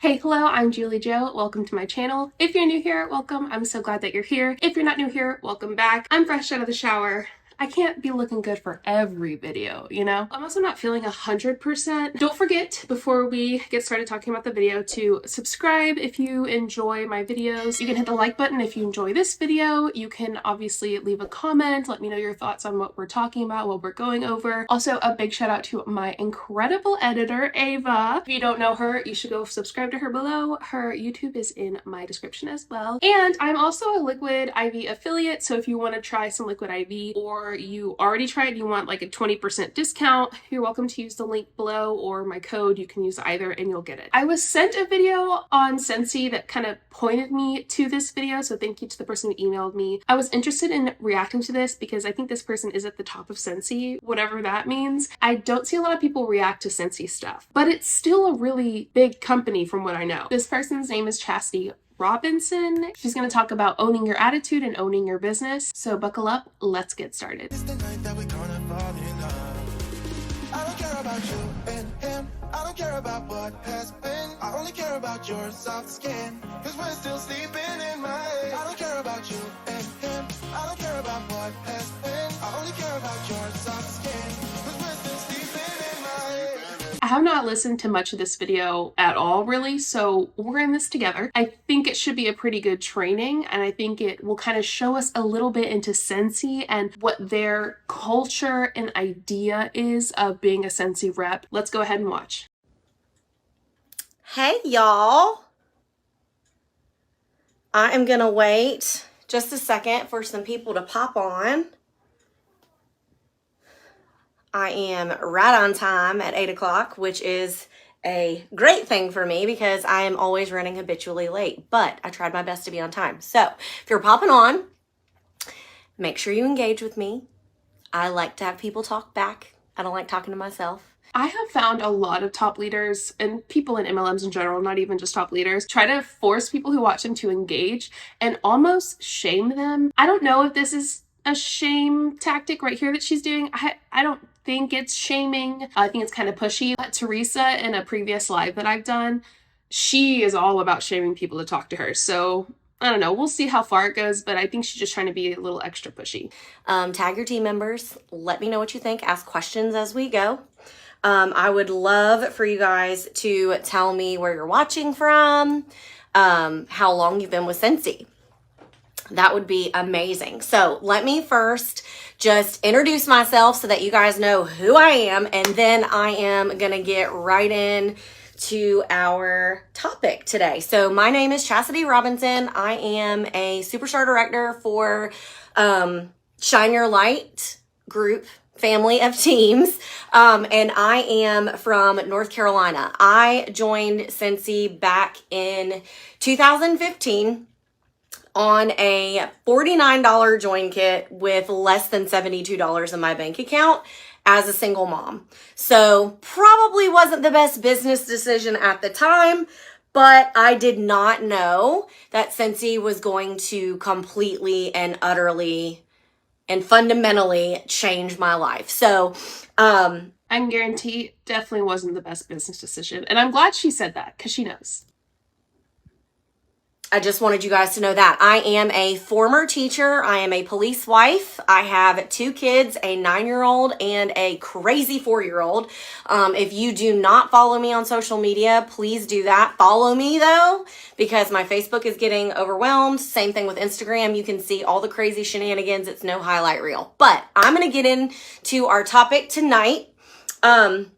Hey, hello, I'm JulieJo. Welcome to my channel. If you're new here, welcome. I'm so glad that you're here. If you're not new here, welcome back. I'm fresh out of the shower. I can't be looking good for every video, you know? I'm also not feeling 100%. Don't forget, before we get started talking about the video, to subscribe if you enjoy my videos. You can hit the like button if you enjoy this video. You can obviously leave a comment, let me know your thoughts on what we're talking about, what we're going over. Also, a big shout out to my incredible editor, Ava. If you don't know her, you should go subscribe to her below. Her YouTube is in my description as well. And I'm also a Liquid IV affiliate, so if you want to try some Liquid IV or you already tried, you want like a 20% discount, you're welcome to use the link below or my code. You can use either and you'll get it. I was sent a video on Scentsy that kind of pointed me to this video, so thank you to the person who emailed me. I was interested in reacting to this because I think this person is at the top of Scentsy, whatever that means. I don't see a lot of people react to Scentsy stuff, but it's still a really big company from what I know. This person's name is Chastity Robinson. She's going to talk about owning your attitude and owning your business. So buckle up, let's get started. It's the night that we're gonna fall in love. I don't care about you and him. I don't care about what has been. I only care about your soft skin. Cause we're still sleeping in my head. I don't care about you and him. I don't care about what has been. I only care about your soft skin. Cause we're still sleeping in my head. I have not listened to much of this video at all, really, so we're in this together. I think it should be a pretty good training, and I think it will kind of show us a little bit into Scentsy and what their culture and idea is of being a Scentsy rep. Let's go ahead and watch. Hey y'all, I am gonna wait just a second for some people to pop on. I am right on time at 8 o'clock, which is a great thing for me because I am always running habitually late, but I tried my best to be on time. So if you're popping on, make sure you engage with me. I like to have people talk back. I don't like talking to myself. I have found a lot of top leaders and people in MLMs in general, not even just top leaders, try to force people who watch them to engage and almost shame them. I don't know if this is a shame tactic right here that she's doing. I don't think it's shaming. I think it's kind of pushy. Teresa, in a previous live that I've done, she is all about shaming people to talk to her. So I don't know. We'll see how far it goes, but I think she's just trying to be a little extra pushy. Tag your team members. Let me know what you think. Ask questions as we go. I would love for you guys to tell me where you're watching from, how long you've been with Scentsy. That would be amazing. So let me first just introduce myself so that you guys know who I am, and then I am going to get right in to our topic today. So my name is Chastity Robinson. I am a superstar director for Shine Your Light group family of teams, and I am from North Carolina. I joined Scentsy back in 2015 on a $49 join kit with less than $72 in my bank account as a single mom. So probably wasn't the best business decision at the time, but I did not know that Scentsy was going to completely and utterly and fundamentally change my life. So I can guarantee it definitely wasn't the best business decision. And I'm glad she said that because she knows. I just wanted you guys to know that. I am a former teacher. I am a police wife. I have 2 kids, a 9-year-old and a crazy 4-year-old. If you do not follow me on social media, please do that. Follow me though, because my Facebook is getting overwhelmed. Same thing with Instagram. You can see all the crazy shenanigans. It's no highlight reel. But I'm going to get into our topic tonight and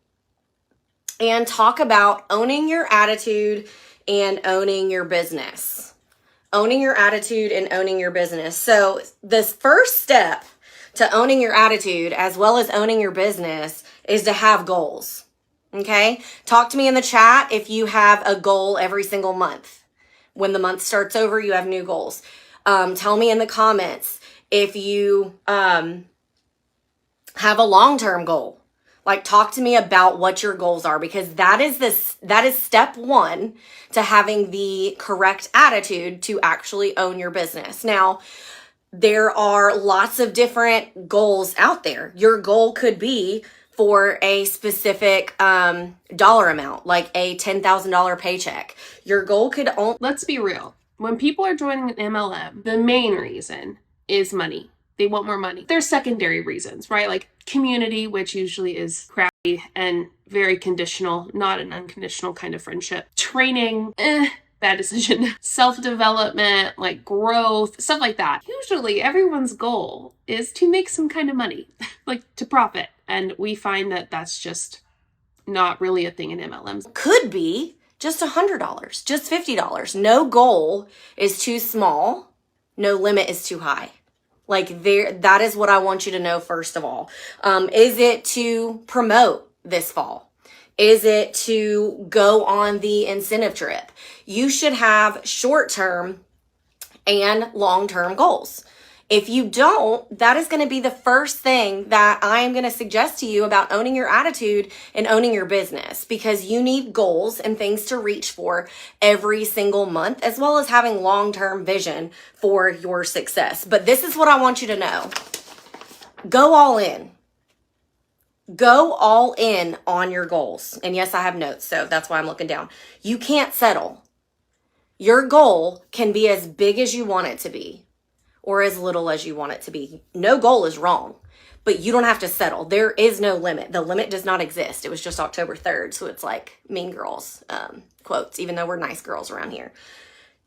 talk about owning your attitude and owning your business. Owning your attitude and owning your business. So this first step to owning your attitude as well as owning your business is to have goals. Okay? Talk to me in the chat if you have a goal every single month. When the month starts over, you have new goals. Tell me in the comments if you have a long-term goal. Like, talk to me about what your goals are, because that is step 1 to having the correct attitude to actually own your business. Now, there are lots of different goals out there. Your goal could be for a specific dollar amount, like a $10,000 paycheck. Your goal could only... Let's be real. When people are joining an MLM, the main reason is money. They want more money. There's secondary reasons, right? Like community, which usually is crappy and very conditional, not an unconditional kind of friendship. Training, bad decision. Self-development, like growth, stuff like that. Usually everyone's goal is to make some kind of money, like to profit. And we find that that's just not really a thing in MLMs. Could be just $100, just $50. No goal is too small. No limit is too high. Like that is what I want you to know first of all. Is it to promote this fall? Is it to go on the incentive trip? You should have short-term and long-term goals. If you don't, that is going to be the first thing that I am going to suggest to you about owning your attitude and owning your business, because you need goals and things to reach for every single month, as well as having long-term vision for your success. But this is what I want you to know. Go all in. Go all in on your goals. And yes, I have notes, so that's why I'm looking down. You can't settle. Your goal can be as big as you want it to be, or as little as you want it to be. No goal is wrong, but you don't have to settle. There is no limit. The limit does not exist. It was just October 3rd, so it's like Mean Girls quotes, even though we're nice girls around here.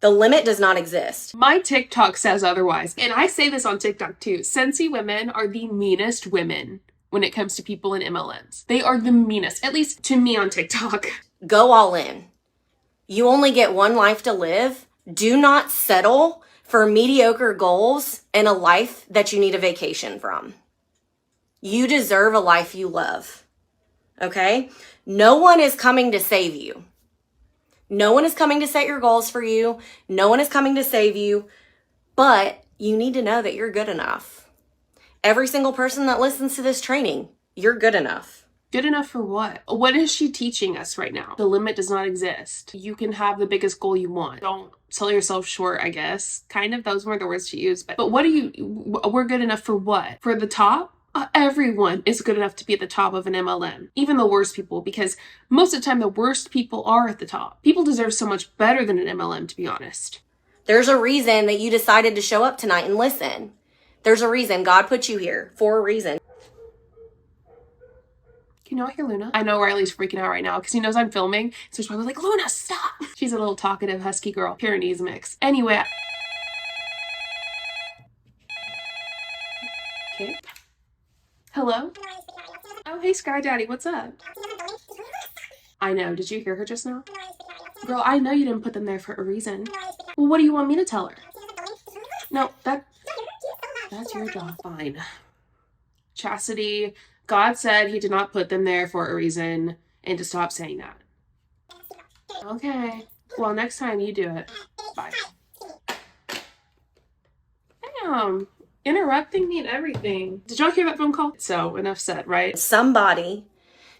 The limit does not exist. My TikTok says otherwise, and I say this on TikTok too. Scentsy women are the meanest women when it comes to people in MLMs. They are the meanest, at least to me on TikTok. Go all in. You only get one life to live. Do not settle for mediocre goals and a life that you need a vacation from. You deserve a life you love. Okay? No one is coming to save you. No one is coming to set your goals for you. No one is coming to save you. But you need to know that you're good enough. Every single person that listens to this training, you're good enough. Good enough for what? What is she teaching us right now? The limit does not exist. You can have the biggest goal you want. Don't sell yourself short, I guess. Kind of, those were the words to use. But what we're good enough for what? For the top? Everyone is good enough to be at the top of an MLM. Even the worst people, because most of the time the worst people are at the top. People deserve so much better than an MLM, to be honest. There's a reason that you decided to show up tonight and listen. There's a reason. God put you here for a reason. Can you not hear Luna? I know Riley's freaking out right now because he knows I'm filming. So he's probably like, Luna, stop. She's a little talkative husky girl. Pyrenees mix. Anyway. Okay. Hello? Oh, hey, Sky Daddy. What's up? I know. Did you hear her just now? Girl, I know you didn't put them there for a reason. Well, what do you want me to tell her? No, that's your job. Fine. Chastity, God said he did not put them there for a reason, and to stop saying that. Okay. Well, next time you do it. Bye. Damn. Interrupting me and everything. Did y'all hear that phone call? So, enough said, right? Somebody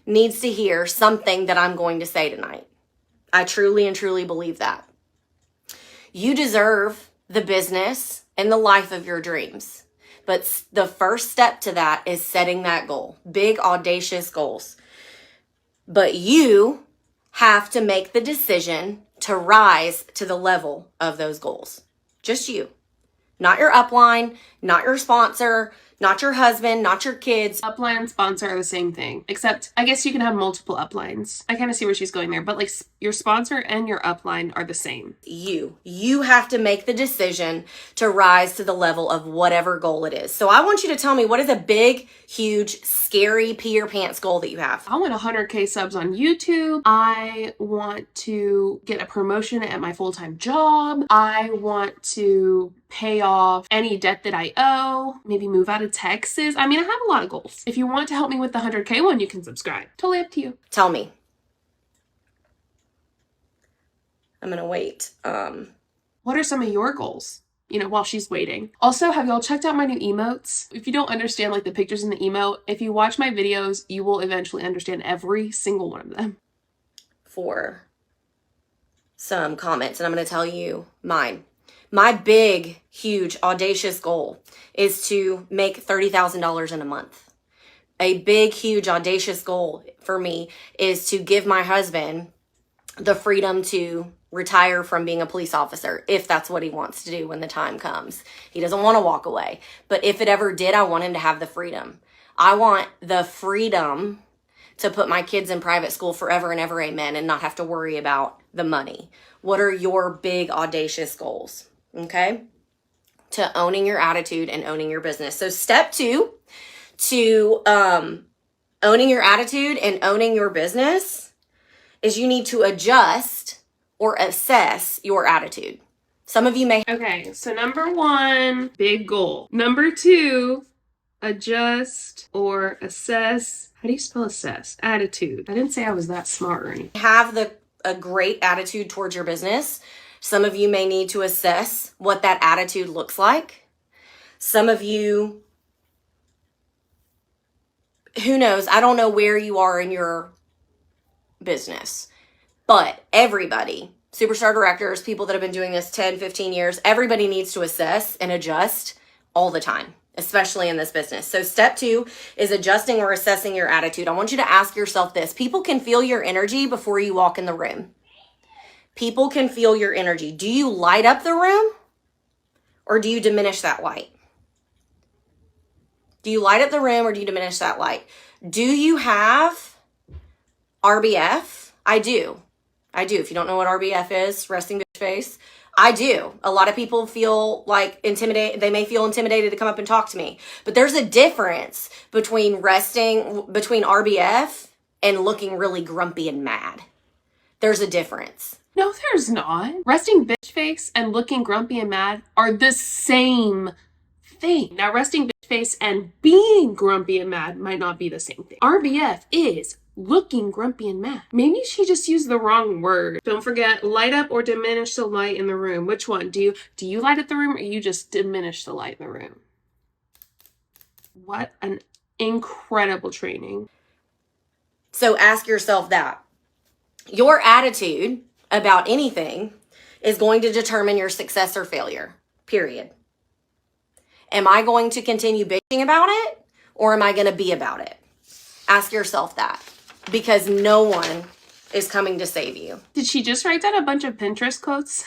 needs to hear something that I'm going to say tonight. I truly and truly believe that. You deserve the business and the life of your dreams. But the first step to that is setting that goal. Big, audacious goals. But you have to make the decision to rise to the level of those goals. Just you. Not your upline, not your sponsor, not your husband, not your kids. Upline and sponsor are the same thing, except I guess you can have multiple uplines. I kind of see where she's going there, but like your sponsor and your upline are the same. You have to make the decision to rise to the level of whatever goal it is. So I want you to tell me, what is a big, huge, scary pee your pants goal that you have? I want 100K subs on YouTube. I want to get a promotion at my full-time job. I want to pay off any debt that I owe, maybe move out of Texas. I mean, I have a lot of goals. If you want to help me with the 100K one, you can subscribe. Totally up to you. Tell me. I'm gonna wait. What are some of your goals? You know, while she's waiting. Also, have y'all checked out my new emotes? If you don't understand like the pictures in the emote, if you watch my videos, you will eventually understand every single one of them. For some comments, and I'm gonna tell you mine. My big, huge, audacious goal is to make $30,000 in a month. a big, huge, audacious goal for me is to give my husband the freedom to retire from being a police officer, if that's what he wants to do when the time comes. He doesn't want to walk away. But if it ever did, I want him to have the freedom. I want the freedom to put my kids in private school forever and ever, amen, and not have to worry about the money. What are your big, audacious goals? Okay? To owning your attitude and owning your business. So step 2 to owning your attitude and owning your business is you need to adjust or assess your attitude. Some of you may. Okay, so number 1, big goal. Number 2, adjust or assess. How do you spell assess? Attitude. I didn't say I was that smart or anything. Have a great attitude towards your business. Some of you may need to assess what that attitude looks like. Some of you, who knows? I don't know where you are in your business, but everybody, superstar directors, people that have been doing this 10, 15 years, everybody needs to assess and adjust all the time, especially in this business. So step 2 is adjusting or assessing your attitude. I want you to ask yourself this. People can feel your energy before you walk in the room. People can feel your energy. Do you light up the room or do you diminish that light? Do you light up the room or do you diminish that light? Do you have RBF? I do. If you don't know what RBF is, resting bitch face, I do. A lot of people feel like intimidated. They may feel intimidated to come up and talk to me. But there's a difference between RBF and looking really grumpy and mad. There's a difference. No, there's not. Resting bitch face and looking grumpy and mad are the same thing. Now, resting bitch face and being grumpy and mad might not be the same thing. RBF is looking grumpy and mad. Maybe she just used the wrong word. Don't forget, light up or diminish the light in the room. Which one? Do you light up the room or you just diminish the light in the room? What an incredible training. So ask yourself that. Your attitude about anything is going to determine your success or failure, period. Am I going to continue bitching about it or am I going to be about it? Ask yourself that, because no one is coming to save you. Did she just write down a bunch of Pinterest quotes?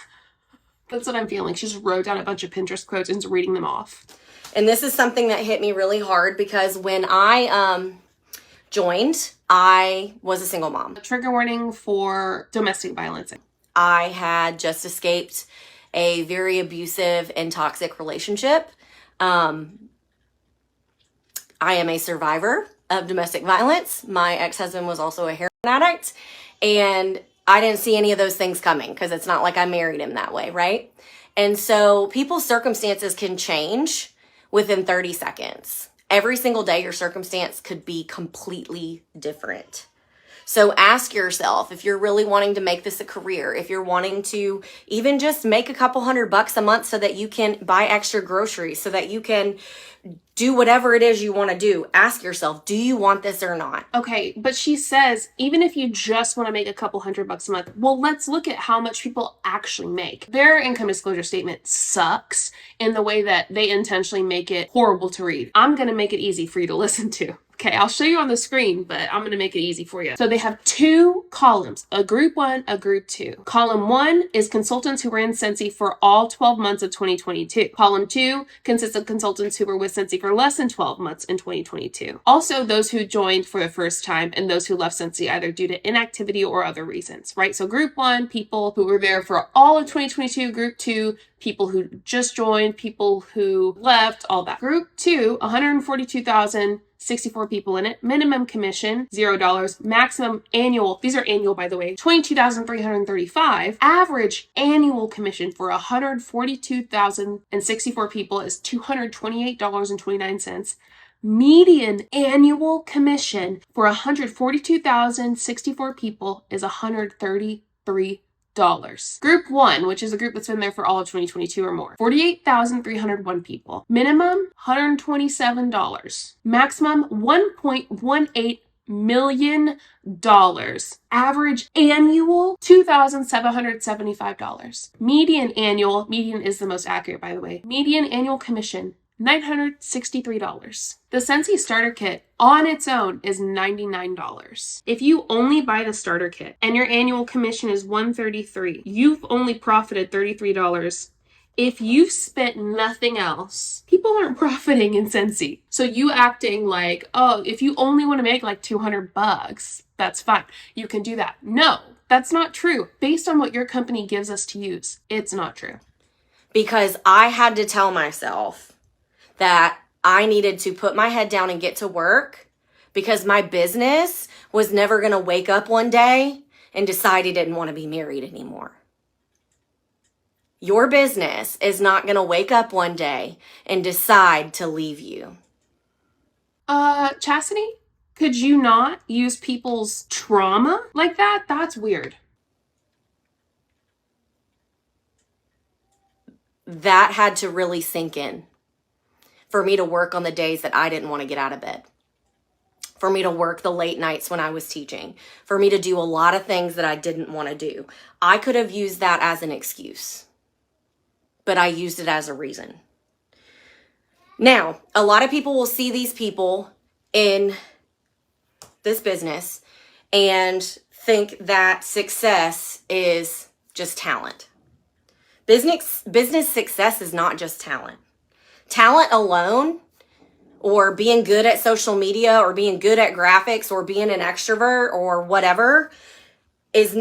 That's what I'm feeling. She just wrote down a bunch of Pinterest quotes and is reading them off. And this is something that hit me really hard because when I joined, I was a single mom. A trigger warning for domestic violence. I had just escaped a very abusive and toxic relationship. I am a survivor of domestic violence. My ex-husband was also a heroin addict, and I didn't see any of those things coming because it's not like I married him that way, right? And so people's circumstances can change within 30 seconds. Every single day, your circumstance could be completely different. So ask yourself, if you're really wanting to make this a career, if you're wanting to even just make a couple $100 a month so that you can buy extra groceries, so that you can do whatever it is you want to do, ask yourself, do you want this or not? Okay, but she says, even if you just want to make a couple $100 a month, well, let's look at how much people actually make. Their income disclosure statement sucks in the way that they intentionally make it horrible to read. I'm going to make it easy for you to listen to. Okay, I'll show you on the screen, but I'm going to make it easy for you. So they have 2 columns, a group 1, a group 2. Column 1 is consultants who were in Scentsy for all 12 months of 2022. Column 2 consists of consultants who were with Scentsy for less than 12 months in 2022. Also, those who joined for the first time and those who left Scentsy either due to inactivity or other reasons, right? So group 1, people who were there for all of 2022. Group 2, people who just joined, people who left, all that. Group 2, 142,064 people in it. Minimum commission, $0. Maximum annual, these are annual by the way, 22,335. Average annual commission for 142,064 people is $228.29. Median annual commission for 142,064 people is $133. Group 1, which is a group that's been there for all of 2022 or more, 48,301 people. Minimum, $127. Maximum, $1.18 million. Average annual, $2,775. Median is the most accurate, by the way. Median annual commission, $963. The Scentsy starter kit on its own is $99. If you only buy the starter kit and your annual commission is $133, you've only profited $33. If you've spent nothing else, people aren't profiting in Scentsy. So you acting like, oh, if you only want to make like $200, that's fine. You can do that. No, that's not true. Based on what your company gives us to use, it's not true. Because I had to tell myself that I needed to put my head down and get to work because my business was never going to wake up one day and decide he didn't want to be married anymore. Your business is not going to wake up one day and decide to leave you. Chastity, could you not use people's trauma like that? That's weird. That had to really sink in for me to work on the days that I didn't want to get out of bed, for me to work the late nights when I was teaching, for me to do a lot of things that I didn't want to do. I could have used that as an excuse, but I used it as a reason. Now, a lot of people will see these people in this business and think that success is just talent. Business success is not just talent. Talent alone, or being good at social media, or being good at graphics, or being an extrovert, or whatever,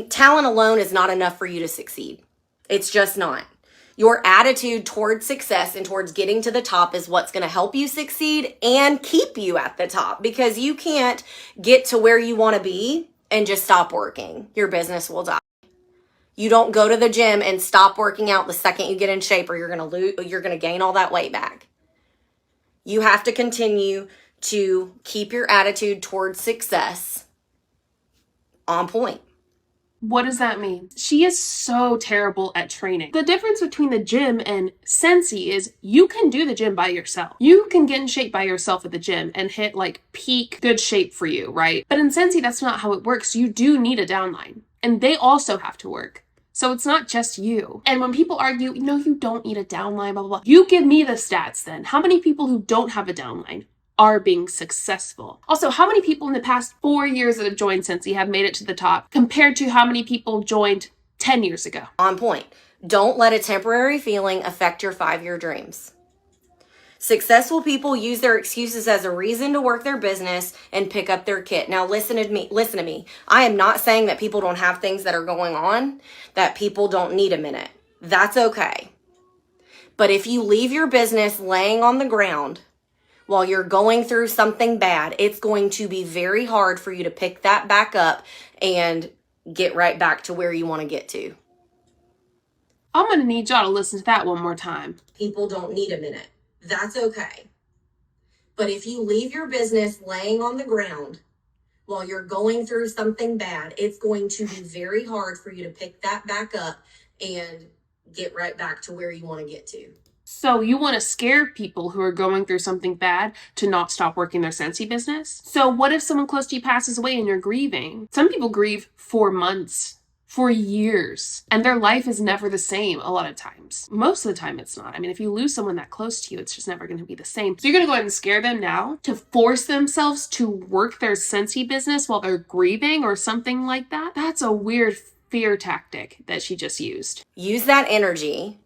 talent alone is not enough for you to succeed. It's just not. Your attitude towards success and towards getting to the top is what's going to help you succeed and keep you at the top, because you can't get to where you want to be and just stop working. Your business will die. You don't go to the gym and stop working out the second you get in shape, or you're going to gain all that weight back. You have to continue to keep your attitude towards success on point. What does that mean? She is so terrible at training. The difference between the gym and Scentsy is you can do the gym by yourself. You can get in shape by yourself at the gym and hit like peak good shape for you, right? But in Scentsy, that's not how it works. You do need a downline, and they also have to work. So it's not just you. And when people argue, no, you don't need a downline, blah, blah, blah. You give me the stats then. How many people who don't have a downline are being successful? Also, how many people in the past 4 years that have joined Scentsy have made it to the top compared to how many people joined 10 years ago? On point. Don't let a temporary feeling affect your 5-year dreams. Successful people use their excuses as a reason to work their business and pick up their kit. Now listen to me. I am not saying that people don't have things that are going on, that people don't need a minute. That's okay. But if you leave your business laying on the ground while you're going through something bad, it's going to be very hard for you to pick that back up and get right back to where you want to get to. I'm going to need y'all to listen to that one more time. People don't need a minute. That's okay. But if you leave your business laying on the ground while you're going through something bad, it's going to be very hard for you to pick that back up and get right back to where you want to get to. So you want to scare people who are going through something bad to not stop working their Scentsy business? So what if someone close to you passes away and you're grieving? Some people grieve for months, for years, and their life is never the same a lot of times. Most of the time it's not. I mean, if you lose someone that close to you, it's just never going to be the same. So you're going to go ahead and scare them now to force themselves to work their Scentsy business while they're grieving or something like that? That's a weird fear tactic that she just used. Use that energy,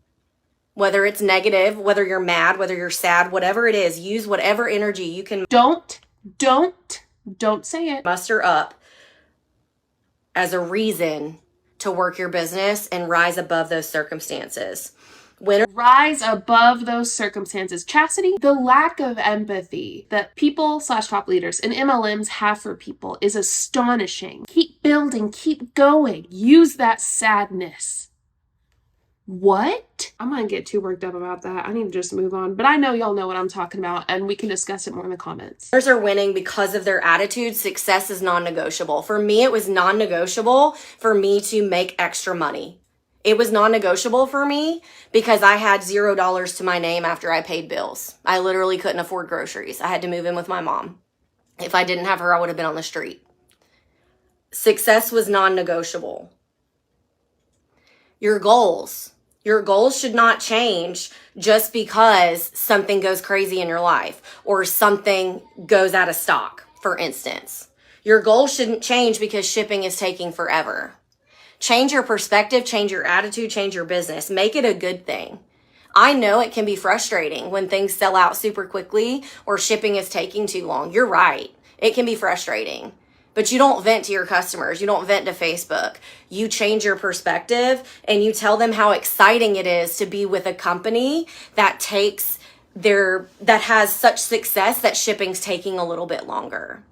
whether it's negative, whether you're mad, whether you're sad, whatever it is, use whatever energy you can. Don't say it. Muster up as a reason to work your business and rise above those circumstances. Rise above those circumstances. Chastity, the lack of empathy that people/top leaders and MLMs have for people is astonishing. Keep building, keep going. Use that sadness. What? I'm gonna get too worked up about that. I need to just move on. But I know y'all know what I'm talking about, and we can discuss it more in the comments. Others are winning because of their attitude. Success is non-negotiable. For me, it was non-negotiable for me to make extra money. It was non-negotiable for me because I had $0 to my name after I paid bills. I literally couldn't afford groceries. I had to move in with my mom. If I didn't have her, I would have been on the street. Success was non-negotiable. Your goals Your goals should not change just because something goes crazy in your life or something goes out of stock, for instance. Your goals shouldn't change because shipping is taking forever. Change your perspective, change your attitude, change your business. Make it a good thing. I know it can be frustrating when things sell out super quickly or shipping is taking too long. You're right. It can be frustrating. But you don't vent to your customers. You don't vent to Facebook. You change your perspective and you tell them how exciting it is to be with a company that has such success that shipping's taking a little bit longer.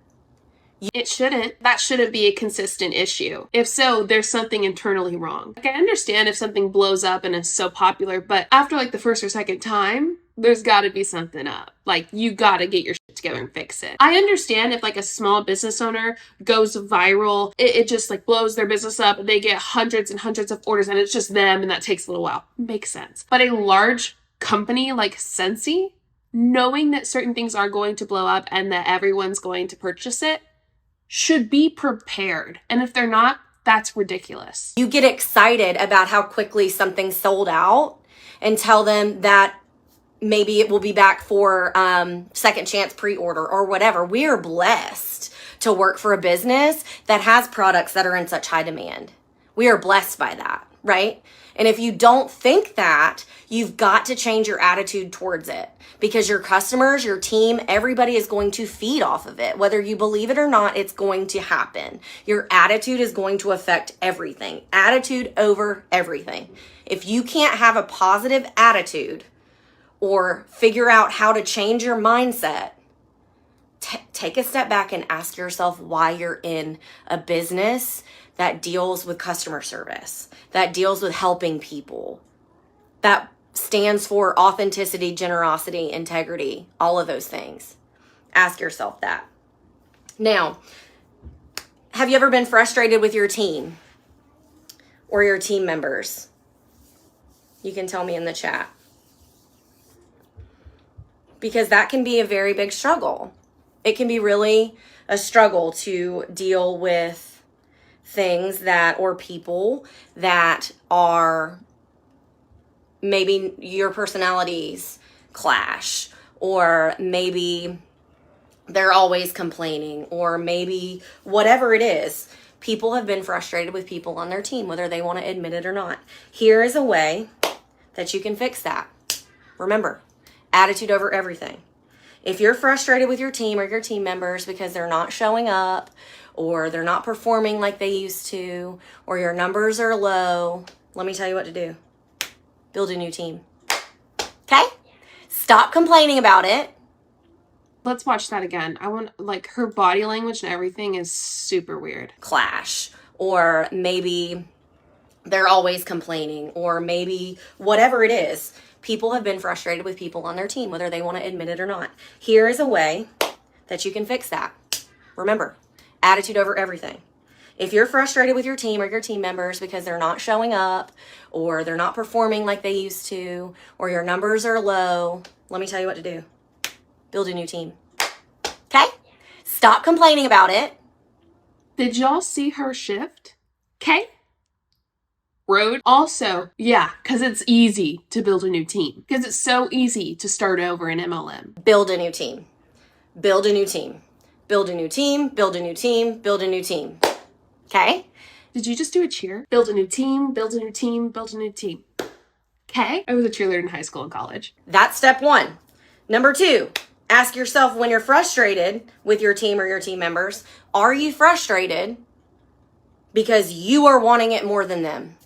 That shouldn't be a consistent issue. If so, there's something internally wrong. Like, I understand if something blows up and is so popular, but after like the first or second time, there's gotta be something up. Like, you gotta get your shit together and fix it. I understand if like a small business owner goes viral, it just like blows their business up and they get hundreds and hundreds of orders and it's just them and that takes a little while. Makes sense. But a large company like Scentsy, knowing that certain things are going to blow up and that everyone's going to purchase it, should be prepared. And if they're not, that's ridiculous. You get excited about how quickly something sold out and tell them that maybe it will be back for second chance pre-order or whatever. We are blessed to work for a business that has products that are in such high demand. We are blessed by that, right? And if you don't think that, you've got to change your attitude towards it because your customers, your team, everybody is going to feed off of it. Whether you believe it or not, it's going to happen. Your attitude is going to affect everything. Attitude over everything. If you can't have a positive attitude or figure out how to change your mindset, take a step back and ask yourself why you're in a business that deals with customer service, that deals with helping people, that stands for authenticity, generosity, integrity, all of those things. Ask yourself that. Now, have you ever been frustrated with your team or your team members? You can tell me in the chat. Because that can be a very big struggle. It can be really a struggle to deal with things or people that are maybe your personalities clash, or maybe they're always complaining, or maybe whatever it is. People have been frustrated with people on their team, whether they want to admit it or not. Here is a way that you can fix that. Remember, attitude over everything. If you're frustrated with your team or your team members because they're not showing up, or they're not performing like they used to, or your numbers are low, let me tell you what to do. Build a new team. Okay? Stop complaining about it. Let's watch that again. I want, like, her body language and everything is super weird. Clash. Or maybe they're always complaining, or maybe whatever it is. People have been frustrated with people on their team, whether they want to admit it or not. Here is a way that you can fix that. Remember, attitude over everything. If you're frustrated with your team or your team members because they're not showing up, or they're not performing like they used to, or your numbers are low, let me tell you what to do. Build a new team. Okay? Stop complaining about it. Did y'all see her shift? Okay? Road. Also, yeah, because it's easy to build a new team. Because it's so easy to start over in MLM. Build a new team. Build a new team. Build a new team. Build a new team. Build a new team. Okay? Did you just do a cheer? Build a new team, build a new team, build a new team. Okay? I was a cheerleader in high school and college. That's step one. Number two, ask yourself when you're frustrated with your team or your team members, are you frustrated because you are wanting it more than them?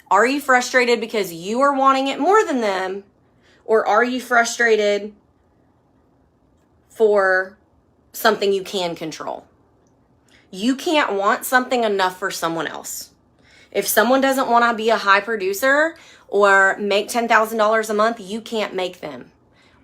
Are you frustrated because you are wanting it more than them? Or are you frustrated for something you can control? You can't want something enough for someone else. If someone doesn't want to be a high producer or make $10,000 a month, you can't make them.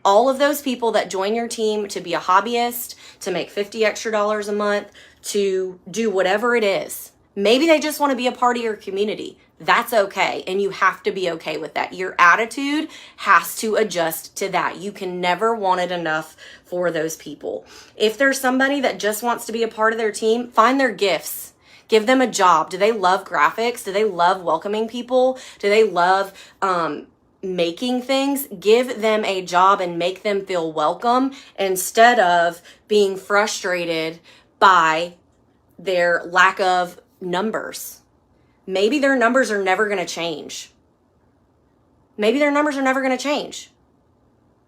All of those people that join your team to be a hobbyist, to make $50 extra a month, to do whatever it is, maybe they just want to be a part of your community. That's okay. And you have to be okay with that. Your attitude has to adjust to that. You can never want it enough for those people. If there's somebody that just wants to be a part of their team, find their gifts. Give them a job. Do they love graphics? Do they love welcoming people? Do they love making things? Give them a job and make them feel welcome instead of being frustrated by their lack of numbers. Maybe their numbers are never going to change. Maybe their numbers are never going to change.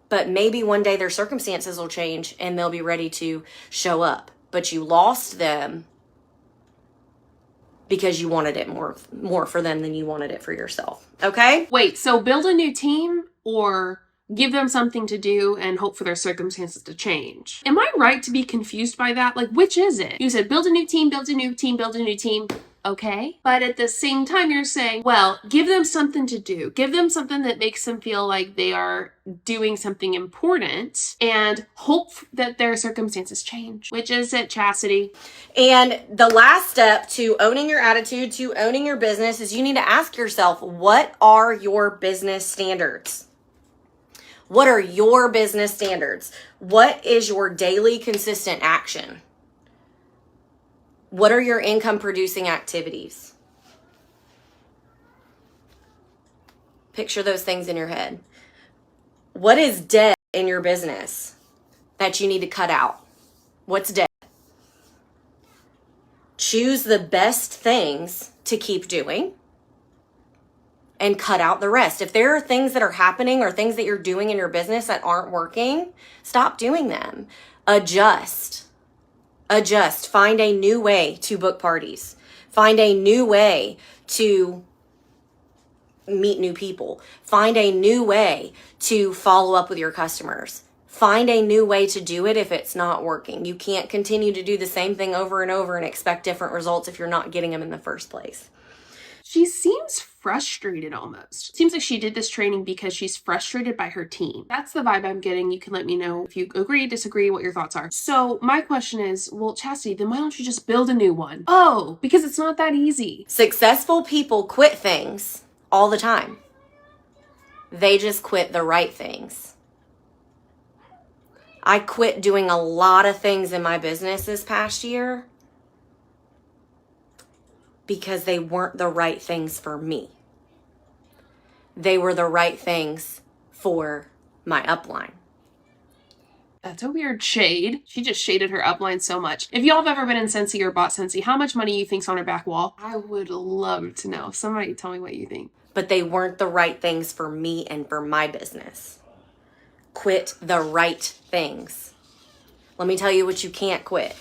But maybe one day their circumstances will change and they'll be ready to show up. But you lost them because you wanted it more for them than you wanted it for yourself. Okay? Wait, so build a new team or give them something to do and hope for their circumstances to change? Am I right to be confused by that? Like, which is it? You said build a new team, build a new team, build a new team. Okay. But at the same time, you're saying, well, give them something to do. Give them something that makes them feel like they are doing something important and hope that their circumstances change. Which is it, Chastity? And the last step to owning your attitude, to owning your business, is you need to ask yourself, what are your business standards? What are your business standards? What is your daily consistent action? What are your income producing activities? Picture those things in your head. What is dead in your business that you need to cut out? What's dead? Choose the best things to keep doing and cut out the rest. If there are things that are happening or things that you're doing in your business that aren't working, stop doing them. Adjust. Find a new way to book parties. Find a new way to meet new people. Find a new way to follow up with your customers. Find a new way to do it if it's not working. You can't continue to do the same thing over and over and expect different results if you're not getting them in the first place. She seems frustrated almost. Seems like she did this training because she's frustrated by her team. That's the vibe I'm getting. You can let me know if you agree, disagree, what your thoughts are. So my question is, well, Chastity, then why don't you just build a new one? Oh, because it's not that easy. Successful people quit things all the time. They just quit the right things. I quit doing a lot of things in my business this past year because they weren't the right things for me. They were the right things for my upline. That's a weird shade. She just shaded her upline so much. If y'all have ever been in Scentsy or bought Scentsy, how much money you think's on her back wall? I would love to know. Somebody tell me what you think. But they weren't the right things for me and for my business. Quit the right things. Let me tell you what you can't quit.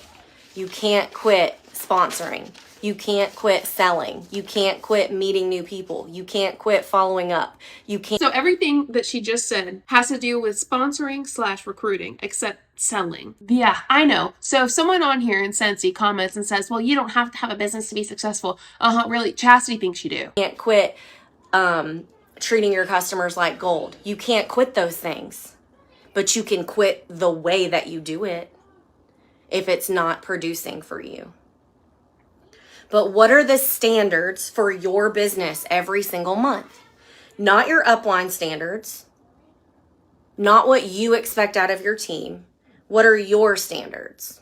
You can't quit sponsoring. You can't quit selling. You can't quit meeting new people. You can't quit following up. You can't. So everything that she just said has to do with sponsoring / recruiting, except selling. Yeah, I know. So if someone on here in Scentsy comments and says, well, you don't have to have a business to be successful. Really, Chastity thinks you do. You can't quit treating your customers like gold. You can't quit those things. But you can quit the way that you do it if it's not producing for you. But what are the standards for your business every single month? Not your upline standards. Not what you expect out of your team. What are your standards?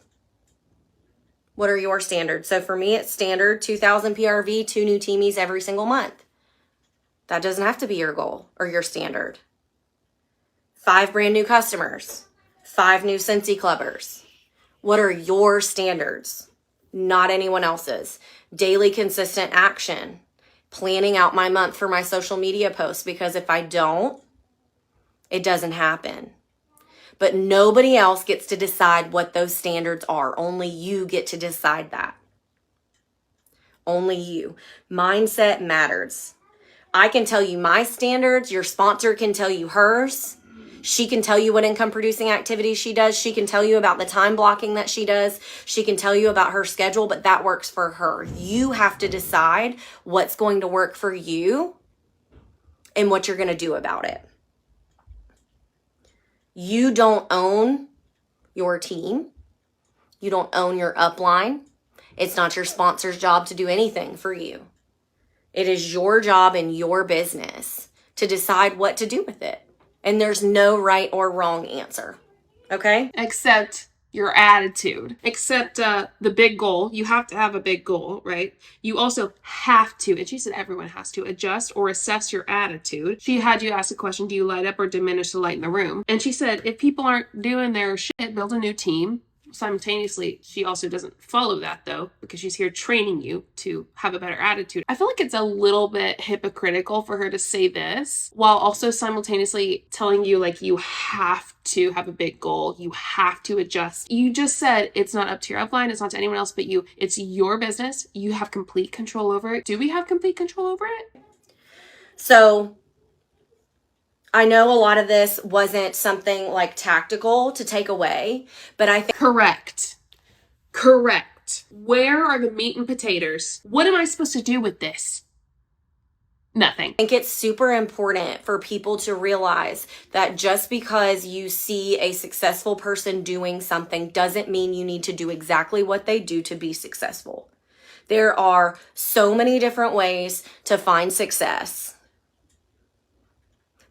What are your standards? So for me, it's standard 2,000 PRV, 2 new teamies every single month. That doesn't have to be your goal or your standard. 5 brand new customers. 5 new Scentsy clubbers. What are your standards? Not anyone else's. Daily consistent action. Planning out my month for my social media posts, because if I don't, it doesn't happen. But nobody else gets to decide what those standards are. Only you get to decide that. Only you. Mindset matters. I can tell you my standards. Your sponsor can tell you hers. She can tell you what income producing activities she does. She can tell you about the time blocking that she does. She can tell you about her schedule, but that works for her. You have to decide what's going to work for you and what you're going to do about it. You don't own your team. You don't own your upline. It's not your sponsor's job to do anything for you. It is your job in your business to decide what to do with it. And there's no right or wrong answer. Okay? Except your attitude. Except the big goal, you have to have a big goal, right? You also have to, and she said everyone has to, adjust or assess your attitude. She had you ask the question, do you light up or diminish the light in the room? And she said, if people aren't doing their shit, build a new team. Simultaneously, she also doesn't follow that though, because she's here training you to have a better attitude. I feel like it's a little bit hypocritical for her to say this while also simultaneously telling you like you have to have a big goal, you have to adjust. You just said it's not up to your upline, it's not to anyone else but you. It's your business. You have complete control over it. Do we have complete control over it? So I know a lot of this wasn't something like tactical to take away, but I think Correct. Where are the meat and potatoes? What am I supposed to do with this? Nothing. I think it's super important for people to realize that just because you see a successful person doing something doesn't mean you need to do exactly what they do to be successful. There are so many different ways to find success.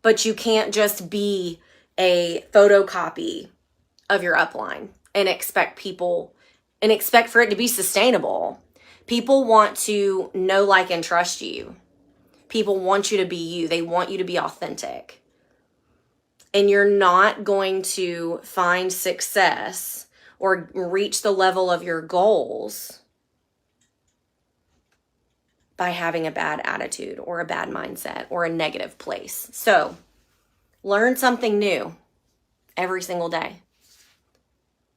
But you can't just be a photocopy of your upline and expect for it to be sustainable. People want to know, like, and trust you. People want you to be you. They want you to be authentic. And you're not going to find success or reach the level of your goals by having a bad attitude or a bad mindset or a negative place. So, learn something new every single day.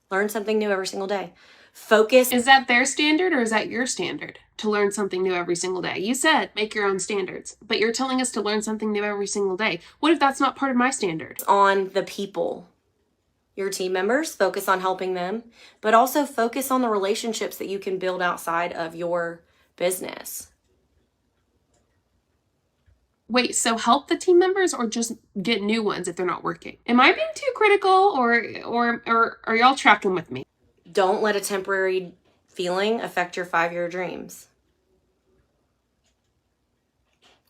Learn something new every single day. Focus. Is that their standard or is that your standard? To learn something new every single day. You said make your own standards, but you're telling us to learn something new every single day. What if that's not part of my standard? On the people, your team members, focus on helping them, but also focus on the relationships that you can build outside of your business. Wait, so help the team members or just get new ones if they're not working? Am I being too critical or are y'all tracking with me? Don't let a temporary feeling affect your 5-year dreams.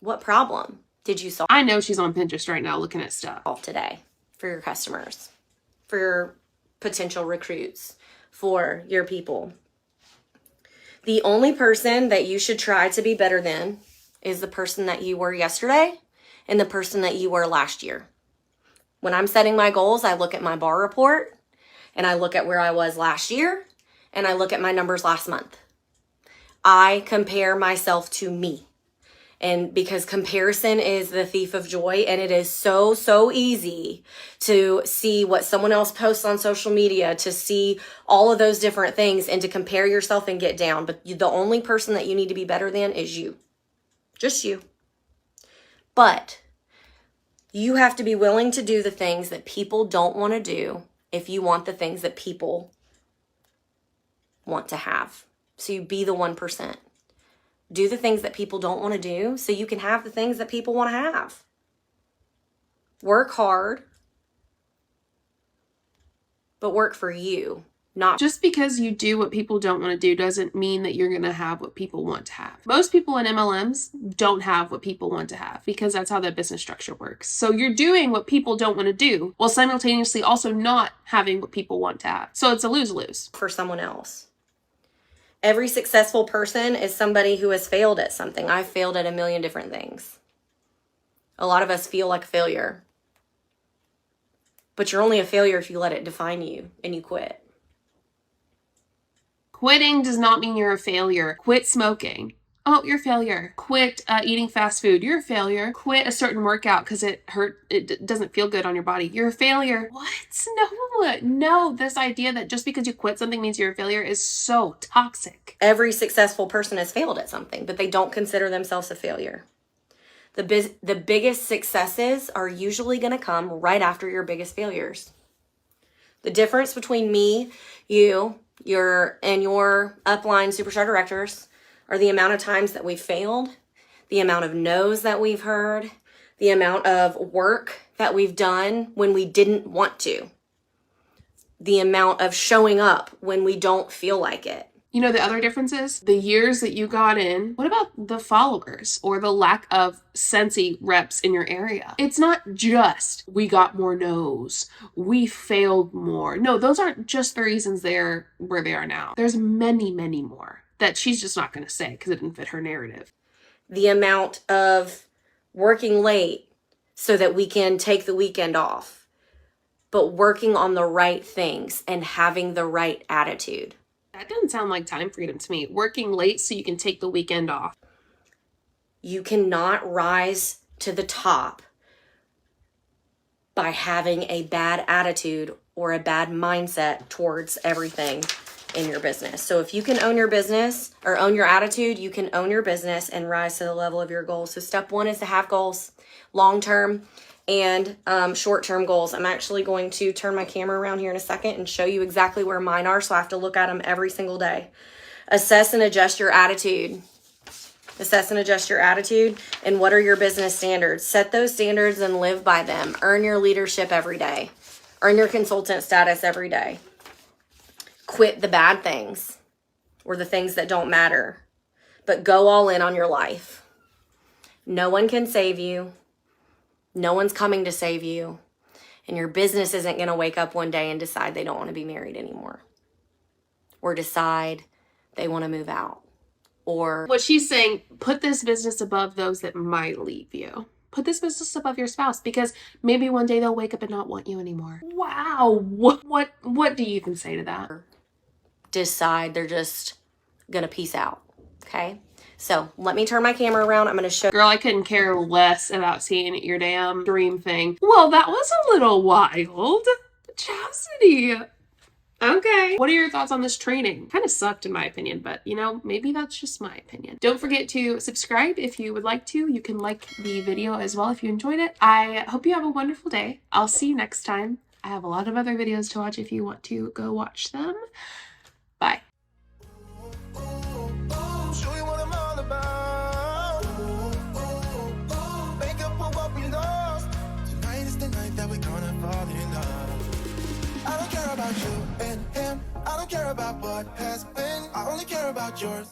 What problem did you solve? I know she's on Pinterest right now looking at stuff Today for your customers, for your potential recruits, for your people. The only person that you should try to be better than is the person that you were yesterday and the person that you were last year. When I'm setting my goals, I look at my bar report and I look at where I was last year and I look at my numbers last month. I compare myself to me. And because comparison is the thief of joy, and it is so easy to see what someone else posts on social media, to see all of those different things and to compare yourself and get down. But the only person that you need to be better than is you. Just you. But you have to be willing to do the things that people don't want to do if you want the things that people want to have. So you be the 1%. Do the things that people don't want to do so you can have the things that people want to have. Work hard, but work for you. Not just because you do what people don't want to do doesn't mean that you're going to have what people want to have. Most people in MLMs don't have what people want to have because that's how their business structure works. So you're doing what people don't want to do while simultaneously also not having what people want to have. So it's a lose-lose. For someone else. Every successful person is somebody who has failed at something. I've failed at a million different things. A lot of us feel like a failure. But you're only a failure if you let it define you and you quit. Quitting does not mean you're a failure. Quit smoking. Oh, you're a failure. Quit eating fast food. You're a failure. Quit a certain workout because it doesn't feel good on your body. You're a failure. What? No. This idea that just because you quit something means you're a failure is so toxic. Every successful person has failed at something, but they don't consider themselves a failure. The biggest successes are usually going to come right after your biggest failures. The difference between me, you, and your upline superstar directors are the amount of times that we've failed, the amount of no's that we've heard, the amount of work that we've done when we didn't want to, the amount of showing up when we don't feel like it. You know, the other difference is the years that you got in. What about the followers or the lack of Scentsy reps in your area? It's not just we got more no's, we failed more. No, those aren't just the reasons they're where they are now. There's many, many more that she's just not going to say because it didn't fit her narrative. The amount of working late so that we can take the weekend off, but working on the right things and having the right attitude. That doesn't sound like time freedom to me. Working late so you can take the weekend off. You cannot rise to the top by having a bad attitude or a bad mindset towards everything in your business. So if you can own your business or own your attitude, you can own your business and rise to the level of your goals. So step one is to have goals, long-term and short-term goals. I'm actually going to turn my camera around here in a second and show you exactly where mine are, so I have to look at them every single day. Assess and adjust your attitude. Assess and adjust your attitude, and what are your business standards? Set those standards and live by them. Earn your leadership every day. Earn your consultant status every day. Quit the bad things or the things that don't matter, but go all in on your life. No one can save you. No one's coming to save you. And your business isn't going to wake up one day and decide they don't want to be married anymore. Or decide they want to move out. Or what she's saying, put this business above those that might leave you. Put this business above your spouse, because maybe one day they'll wake up and not want you anymore. Wow. What do you even say to that? Decide they're just going to peace out. Okay? So let me turn my camera around. I'm going to show. Girl, I couldn't care less about seeing your damn dream thing. Well, that was a little wild. Chastity. Okay. What are your thoughts on this training? Kind of sucked in my opinion, but you know, maybe that's just my opinion. Don't forget to subscribe if you would like to. You can like the video as well if you enjoyed it. I hope you have a wonderful day. I'll see you next time. I have a lot of other videos to watch if you want to go watch them. Bye. Show you what I'm all about. Make up for what we lost. Tonight is the night that we're gonna fall in love. I don't care about you and him. I don't care about what has been. I only care about yours.